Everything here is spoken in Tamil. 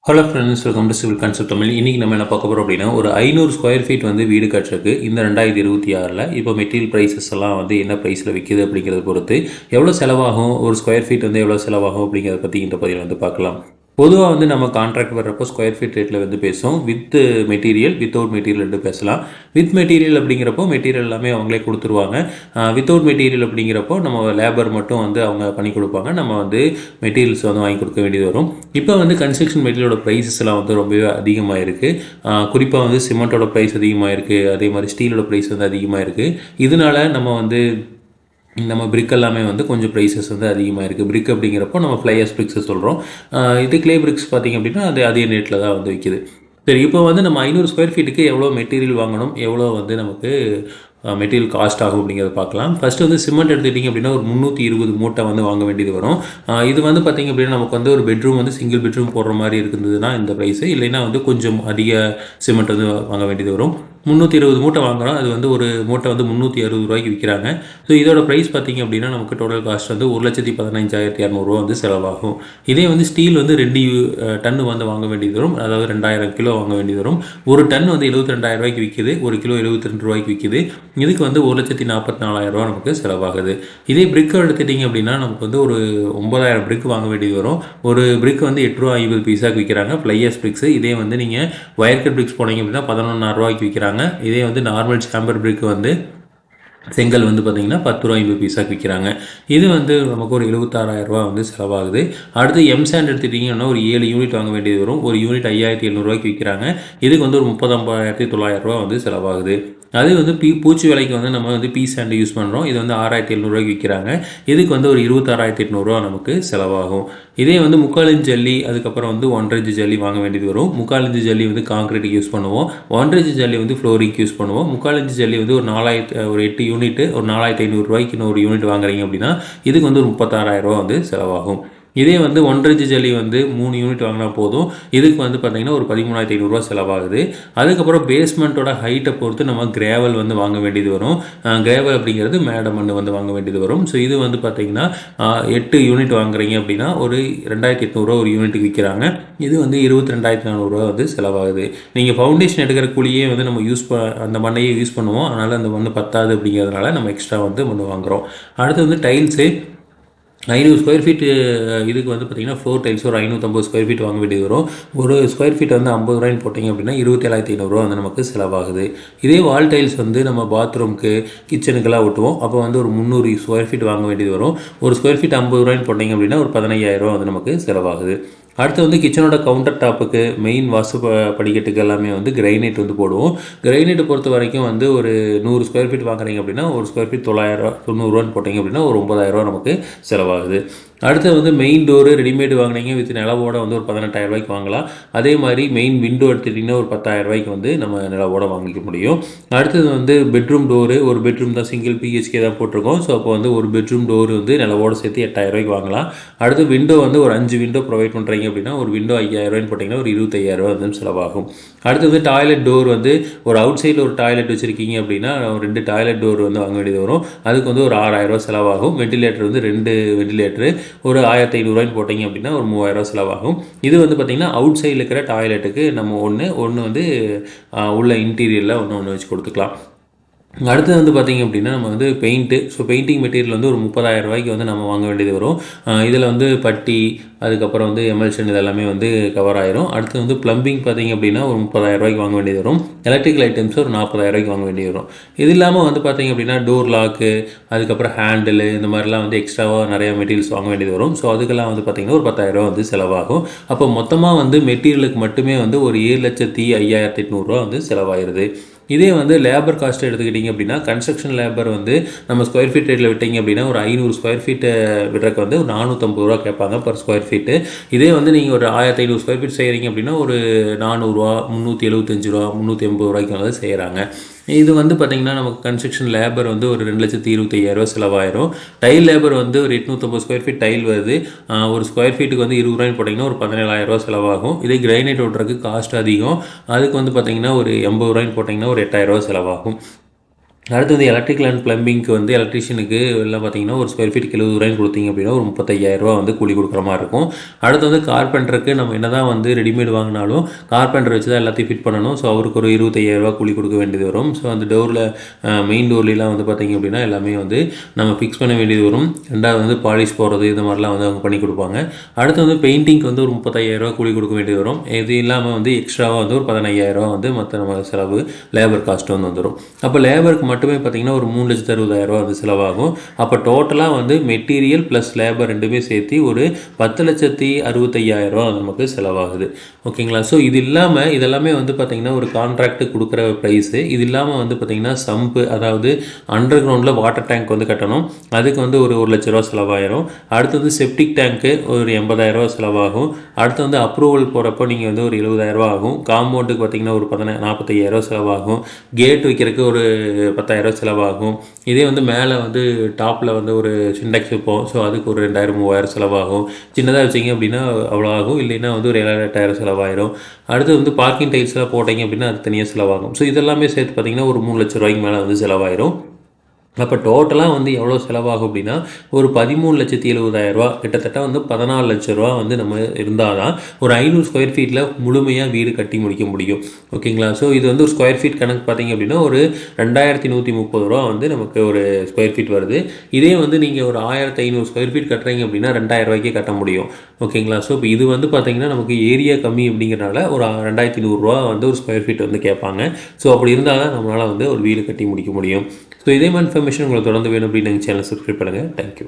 Hello friends, welcome to civil concept Tamil. இன்றைக்கி நம்ம என்ன பார்க்க போகிறோம் அப்படின்னா, ஒரு 500 ஸ்கொயர் ஃபீட் வந்து வீடு கட்டுறதுக்கு இந்த 2026 இப்போ மெட்டீரியல் ப்ரைஸஸ் எல்லாம் வந்து என்ன ப்ரைஸில் விற்கிது அப்படிங்கிறத பொறுத்து எவ்வளோ செலவாகும், ஒரு ஸ்கொயர் ஃபீட் வந்து எவ்வளோ செலவாகும் அப்படிங்கிறத பற்றி இந்த பதிவில் வந்து பார்க்கலாம். பொதுவாக வந்து நம்ம கான்ட்ராக்ட் வர்றப்போ ஸ்கொயர் ஃபீட் ரேட்டில் வந்து பேசுவோம். வித் மெட்டீரியல், வித்தவுட் மெட்டீரியல் ரெண்டு பேசலாம். வித் மெட்டீரியல் அப்படிங்கிறப்போ மெட்டீரியல் எல்லாமே அவங்களே கொடுத்துருவாங்க. வித்தவுட் மெட்டீரியல் அப்படிங்கிறப்போ நம்ம லேபர் மட்டும் வந்து அவங்க பண்ணி கொடுப்பாங்க. நம்ம வந்து மெட்டீரியல்ஸ் வந்து வாங்கி கொடுக்க வேண்டியது வரும். இப்போ வந்து கன்ஸ்ட்ரக்ஷன் மெட்டீரியலோட ப்ரைஸஸ் எல்லாம் வந்து ரொம்பவே அதிகமாக இருக்குது. குறிப்பாக வந்து சிமெண்ட்டோட ப்ரைஸ் அதிகமாக இருக்குது. அதே மாதிரி ஸ்டீலோட ப்ரைஸ் வந்து அதிகமாக இருக்குது. இதனால நம்ம பிரிக் எல்லாமே வந்து கொஞ்சம் ப்ரைஸஸ் வந்து அதிகமாக இருக்குது. பிரிக் அப்படிங்கிறப்போ நம்ம ஃப்ளையர்ஸ் பிரிக்ஸை சொல்கிறோம். இது கிளே பிரிக்ஸ் பார்த்திங்க அப்படின்னா அதே ரேட்டில் தான் வந்து விற்கிது. சரி, இப்போ வந்து நம்ம 500 ஸ்கொயர் ஃபீட்டுக்கு எவ்வளோ மெட்டீரியல் வாங்கணும், எவ்வளோ வந்து நமக்கு மெட்டீரியல் காஸ்ட் ஆகும் அப்படிங்கிறத பார்க்கலாம். ஃபஸ்ட்டு வந்து சிமெண்ட் எடுத்துக்கிட்டிங்க அப்படின்னா ஒரு 320 மூட்டை வந்து வாங்க வேண்டியது வரும். இது வந்து பார்த்திங்க அப்படின்னா நமக்கு வந்து ஒரு பெட்ரூம் வந்து சிங்கிள் பெட்ரூம் போடுற மாதிரி இருந்ததுன்னா இந்த ப்ரைஸு, இல்லைன்னா வந்து கொஞ்சம் அதிக சிமெண்ட் வந்து வாங்க வேண்டியது வரும். 320 மூட்டை வாங்குகிறோம். அது வந்து ஒரு மூட்டை வந்து 360 ரூபாய்க்கு விற்கிறாங்க. ஸோ இதோட ப்ரைஸ் பார்த்திங்க அப்படின்னா நமக்கு டோட்டல் காஸ்ட் வந்து 1,15,200 வந்து செலவாகும். இதே வந்து ஸ்டீல் வந்து 2 டன்னு வந்து வாங்க வேண்டியது வரும். அதாவது 2000 கிலோ வாங்க வேண்டியது வரும். ஒரு டன் வந்து 72,000 ரூபாய்க்கு விற்கிது. ஒரு கிலோ 72 ரூபாய்க்கு விற்கிது. இதுக்கு வந்து 1,44,000 ரூபா நமக்கு செலவாகுது. இதே பிரிக் எடுத்துட்டிங்க அப்படின்னா நமக்கு வந்து ஒரு 9,000 பிரிக் வாங்க வேண்டியது வரும். ஒரு பிரிக் வந்து 8.50 ரூபாய்க்கு விற்கிறாங்க, ஃப்ளையர்ஸ் பிரிக்ஸ். இதே வந்து நீங்கள் வயர் கட் பிரிக்ஸ் போனீங்க அப்படின்னா 11,500 ரூபாய்க்கு விற்கிறாங்க. இதே வந்து நார்மல் சாம்பர் பிரிக் வந்து செங்கல் வந்து பார்த்திங்கன்னா 10.50 ரூபாய்க்கு விற்கிறாங்க. இது வந்து நமக்கு ஒரு 76,000 ரூபா வந்து செலவாகுது. அடுத்து எம்சாண்ட் எடுத்துட்டிங்கன்னா ஒரு 7 யூனிட் வாங்க வேண்டியது வரும். ஒரு யூனிட் 5,700 ரூபாய்க்கு விற்கிறாங்க. இதுக்கு வந்து ஒரு 39,900 ரூபா வந்து செலவாகுது. அது வந்து பூச்சி விலைக்கு வந்து நம்ம வந்து பீ சாண்டு யூஸ் பண்ணுறோம். இது வந்து 6,700 ரூபாய்க்கு விற்கிறாங்க. இதுக்கு வந்து ஒரு 26,800 ரூபா நமக்கு செலவாகும். இதே வந்து 3/4 இன்ச் ஜல்லி, அதுக்கப்புறம் வந்து 1.5 இன்ச் ஜல்லி வாங்க வேண்டியது வரும். 3/4 இன்ச் ஜல்லி வந்து காங்கிரீட்டுக்கு யூஸ் பண்ணுவோம். 1.5 இன்ச் ஜல்லி வந்து ஃப்ளோரிங்க்கு யூஸ் பண்ணுவோம். 3/4 இன்ச் ஜல்லி வந்து ஒரு 8 யூனிட், ஒரு 4,500 ரூபாய்க்கு இன்னொரு யூனிட் வாங்குறீங்க அப்படின்னா இதுக்கு வந்து ஒரு 36,000 ரூபா வந்து செலவாகும். இதே வந்து 1.5 இன்ச் ஜல்லி வந்து 3 யூனிட் வாங்கினா போதும். இதுக்கு வந்து பார்த்திங்கன்னா ஒரு 13,500 ரூபா செலவாகுது. அதுக்கப்புறம் பேஸ்மெண்ட்டோட ஹைட்டை பொறுத்து நம்ம கிரேவல் வந்து வாங்க வேண்டியது வரும். கிரேவல் அப்படிங்கிறது மேடை மண் வந்து வாங்க வேண்டியது வரும். ஸோ இது வந்து பார்த்திங்கன்னா 8 யூனிட் வாங்குறீங்க அப்படின்னா ஒரு 2,800 ரூபா ஒரு யூனிட்டுக்கு விற்கிறாங்க. இது வந்து 22,400 ரூபா வந்து செலவாகுது. நீங்கள் ஃபவுண்டேஷன் எடுக்கிற கூலியே வந்து நம்ம அந்த மண்ணையே யூஸ் பண்ணுவோம். அதனால் அந்த மண் பத்தாது அப்படிங்கிறதுனால நம்ம எக்ஸ்ட்ரா வந்து மண் வாங்குகிறோம். அடுத்து வந்து டைல்ஸு 500 ஸ்கொயர் ஃபீட்டு. இதுக்கு வந்து பார்த்திங்கன்னா ஃப்ளோர் டைல்ஸ் ஒரு 550 ஸ்கொயர் ஃபீட் வாங்க வேண்டியது வரும். ஒரு ஸ்கொயர் ஃபீட் வந்து 50 ரூபாய்ன்னு போட்டிங்க அப்படின்னா 27,500 ரூபா வந்து நமக்கு செலவாகுது. இதே வால் டைல்ஸ் வந்து நம்ம பாத்ரூம்க்கு, கிச்சனுக்கெல்லாம் ஒட்டுவோம். அப்போ வந்து ஒரு 300 ஸ்கொயர் ஃபீட் வாங்க வேண்டியது வரும். ஒரு ஸ்கொயர் ஃபீட் 50 ரூபாய்ன்னு போட்டிங்க அப்படின்னா ஒரு 15,000 ரூபா வந்து நமக்கு செலவாகுது. அடுத்து வந்து கிச்சனோட கவுண்டர் டாப்புக்கு, மெயின் வாசு படிக்கட்டுக்கு எல்லாமே வந்து கிரைனைட் வந்து போடுவோம். கிரைனைட்டை பொறுத்த வரைக்கும் வந்து ஒரு 100 ஸ்கொயர் ஃபீட் வாங்குறீங்க அப்படின்னா ஒரு ஸ்கொயர் ஃபீட் 90,000 போட்டிங்க அப்படின்னா ஒரு 9,000 ரூபா நமக்கு செலவாகுது. அடுத்து வந்து மெயின் டோரு ரெடிமேடு வாங்கினீங்க வித் நிலவோட வந்து ஒரு 18,000 ரூபாய்க்கு வாங்கலாம். அதே மாதிரி மெயின் விண்டோ எடுத்துட்டிங்கன்னா ஒரு 10,000 ரூபாய்க்கு வந்து நம்ம நிலவோட வாங்கிக்க முடியும். அடுத்தது வந்து பெட்ரூம் டோரு, ஒரு பெட்ரூம் தான், சிங்கிள் பிஹெச்கே தான் போட்டிருக்கோம். ஸோ அப்போ வந்து ஒரு பெட்ரூம் டோர் வந்து நிலவோட சேர்த்து 8,000 ரூபாய்க்கு வாங்கலாம். அடுத்து விண்டோ வந்து ஒரு 5 விண்டோ ப்ரொவைட் பண்ணுறீங்க அப்படின்னா ஒரு விண்டோ 5,000 ரூபாய்ன்னு போட்டிங்கன்னா ஒரு 25,000 ரூபா வந்து செலவாகும். அடுத்து வந்து டாய்லெட் டோர் வந்து ஒரு அவுட் சைடில் ஒரு டாய்லெட் வச்சுருக்கீங்க அப்படின்னா 2 டாய்லெட் டோர் வந்து வாங்க வேண்டியது வரும். அதுக்கு வந்து ஒரு 6,000 ரூபா செலவாகும். வெண்டிலேட்டர் வந்து 2 வெண்டிலேட்டரு ஒரு 1,500 ரூபாய்ன்னு போட்டிங்க அப்படின்னா ஒரு 3,000 ரூபா செலவாகும். இது வந்து பார்த்திங்கன்னா அவுட் சைடில் இருக்கிற டாய்லெட்டுக்கு நம்ம ஒன்று வந்து உள்ள இன்டீரியரில் ஒன்று வச்சு கொடுத்துக்கலாம். அடுத்தது வந்து பார்த்திங்க அப்படின்னா நம்ம வந்து பெயிண்ட்டு. ஸோ பெயிண்டிங் மெட்டீரியல் வந்து ஒரு 30,000 ரூபாய்க்கு வந்து நம்ம வாங்க வேண்டியது வரும். இதில் வந்து பட்டி, அதுக்கப்புறம் வந்து எமல்ஷன் இதெல்லாமே வந்து கவர் ஆயிரும். அடுத்து வந்து ப்ளம்பிங் பார்த்திங்க அப்படின்னா ஒரு 30,000 ரூபாய்க்கு வாங்க வேண்டியது வரும். எலக்ட்ரிக்கல் ஐட்டம்ஸ் ஒரு 40,000 ரூபாய்க்கு வாங்க வேண்டியது வரும். இது இல்லாமல் வந்து பார்த்திங்க அப்படின்னா டோர் லாக்கு, அதுக்கப்புறம் ஹேண்டிலு, இந்த மாதிரிலாம் வந்து எக்ஸ்ட்ராவாக நிறையா மெட்டீரியல்ஸ் வாங்க வேண்டியது வரும். ஸோ அதுக்கெல்லாம் வந்து பார்த்திங்கன்னா ஒரு 10,000 ரூபா வந்து செலவாகும். அப்போ மொத்தமாக வந்து மெட்டீரியலுக்கு மட்டுமே வந்து ஒரு 7,05,800 ரூபா வந்து செலவாயிருது. இதே வந்து லேபர் காஸ்ட் எடுத்துக்கிட்டிங்க அப்படின்னா கன்ஸ்ட்ரக்ஷன் லேபர் வந்து நம்ம ஸ்கொயர் ஃபீட் ரேட்டில் விட்டிங்க அப்படின்னா ஒரு 500 ஸ்கொயர் ஃபீட்டு விடுறக்கு வந்து ஒரு 450 ரூபா கேட்பாங்க பர் ஸ்கொயர் ஃபீட்டு. இதே வந்து நீங்கள் ஒரு 1,500 ஸ்கொயர் ஃபீட் செய்கிறீங்க அப்படின்னா ஒரு 400 ரூபா, 375 ரூபா, 380 ரூபாய்க்கு வந்து செய்கிறாங்க. இது வந்து பார்த்திங்கன்னா நமக்கு கன்ஸ்ட்ரக்ஷன் லேபர் வந்து ஒரு 2,25,000 ரூபா செலவாயிரும். டைல் லேபர் வந்து ஒரு 850 ஸ்கொயர் ஃபீட் டைல் வருது. ஒரு ஸ்கொயர் ஃபீட்டுக்கு வந்து 20 ரூபாய்ன்னு போட்டிங்கன்னா ஒரு 17,000 ரூபா செலவாகும். இதே கிரைனைட் ஓட்டுறதுக்கு காஸ்ட் அதிகம். அதுக்கு வந்து பார்த்திங்கன்னா ஒரு 80 ரூபாய்ன்னு போட்டிங்கன்னா ஒரு 8,000 ரூபா செலவாகும். அடுத்து வந்து எலக்ட்ரிக்கல் அண்ட் பிளம்பிங்க்கு வந்து எலக்ட்ரிஷியனுக்கு எல்லாம் பார்த்தீங்கன்னா ஒரு ஸ்கொயர் ஃபீட்டுக்கு 70 ரூபாய்ன்னு கொடுத்தீங்க அப்படின்னா ஒரு 35,000 வந்து கூலி கொடுக்குற மாதிரி இருக்கும். அடுத்து வந்து கார்பெண்டருக்கு நம்ம என்ன தான் வந்து ரெடிமேட் வாங்கினாலும் கார்பெண்டர் வச்சு தான் எல்லாத்தையும் ஃபிட் பண்ணணும். ஸோ அவருக்கு ஒரு 25,000 கூலி கொடுக்க வேண்டியது வரும். ஸோ அந்த டோரில் மெயின் டோர்லாம் வந்து பார்த்தீங்க அப்படின்னா எல்லாமே வந்து நம்ம ஃபிக்ஸ் பண்ண வேண்டியது வரும். ரெண்டாவது வந்து பாலிஷ் போடுறது இந்த மாதிரிலாம் வந்து அவங்க பண்ணி கொடுப்பாங்க. அடுத்து வந்து பெயிண்டிங்க்கு வந்து ஒரு 35,000 கூலி கொடுக்க வேண்டியது வரும். இது இல்லாமல் வந்து எக்ஸ்ட்ராவாக வந்து ஒரு 15,000 வந்து மற்ற நம்ம செலவு லேபர் காஸ்ட் வந்து வந்துடும். அப்போ லேபருக்கு மட்டுமே பார்த்தீங்கன்னா ஒரு 3,60,000 வந்து செலவாகும். அப்போ டோட்டலாக வந்து மெட்டீரியல் ப்ளஸ் லேபர் ரெண்டுமே சேர்த்து ஒரு 10,65,000 நமக்கு செலவாகுது. ஓகேங்களா? ஸோ இது இல்லாமல் இதெல்லாமே வந்து பார்த்திங்கன்னா ஒரு கான்ட்ராக்ட் கொடுக்குற ப்ரைஸு. இது இல்லாமல் வந்து பார்த்திங்கன்னா சம்பு, அதாவது அண்டர் கிரவுண்டில் வாட்டர் டேங்க் வந்து கட்டணும். அதுக்கு வந்து ஒரு 1,00,000 செலவாயிரும். அடுத்து வந்து செப்டிக் டேங்க்கு ஒரு 80,000 செலவாகும். அடுத்து வந்து அப்ரூவல் போகிறப்போ நீங்கள் வந்து ஒரு 70,000 ஆகும். காம்பவுண்டுக்கு பார்த்திங்கன்னா ஒரு 45,000 செலவாகும். கேட் வைக்கிறதுக்கு ஒரு 10,000 செலவாகும். இதே வந்து மேலே வந்து டாப்பில் வந்து ஒரு சிண்டெக்ஸ் வைப்போம். ஸோ அதுக்கு ஒரு 2,000 3,000 செலவாகும். சின்னதாக வச்சிங்க அப்படின்னா அவ்வளோ ஆகும். இல்லைன்னா வந்து ஒரு 7,000 8,000 செலவாயிரும். அடுத்து வந்து பார்க்கிங் டைல்ஸ்லாம் போட்டிங்க அப்படின்னா அது தனியாக செலவாகும். ஸோ இதெல்லாமே சேர்த்து பார்த்திங்கன்னா ஒரு 3,00,000 மேலே வந்து செலவாயிரும். அப்போ டோட்டலாக வந்து எவ்வளோ செலவாகும் அப்படின்னா ஒரு 13,70,000 கிட்டத்தட்ட வந்து 14,00,000 வந்து நம்ம இருந்தால் தான் ஒரு 500 ஸ்கொயர் ஃபீட்டில் முழுமையாக வீடு கட்டி முடிக்க முடியும். ஓகேங்களா? ஸோ இது வந்து ஒரு ஸ்கொயர் ஃபீட் கணக்கு பார்த்திங்க அப்படின்னா ஒரு 2,130 வந்து நமக்கு ஒரு ஸ்கொயர் ஃபீட் வருது. இதே வந்து நீங்கள் ஒரு 1,500 ஸ்கொயர் ஃபீட் கட்டுறீங்க அப்படின்னா 2,000 கட்ட முடியும். ஓகேங்களா? ஸோ இப்போ இது வந்து பார்த்திங்கன்னா நமக்கு ஏரியா கம்மி அப்படிங்கிறனால ஒரு 2,100 வந்து ஒரு ஸ்கொயர் ஃபீட் வந்து கேட்பாங்க. ஸோ அப்படி இருந்தால் தான் நம்மளால் வந்து ஒரு வீடு கட்டி முடிக்க முடியும். ஸோ இதே மாதிரி இன்ஃபர்மேஷன் உங்களுக்கு தொடர்ந்து வேணும் அப்படின்னு எங்கள் சேனல் சப்ஸ்கிரைப் பண்ணுங்கள். தேங்க்யூ.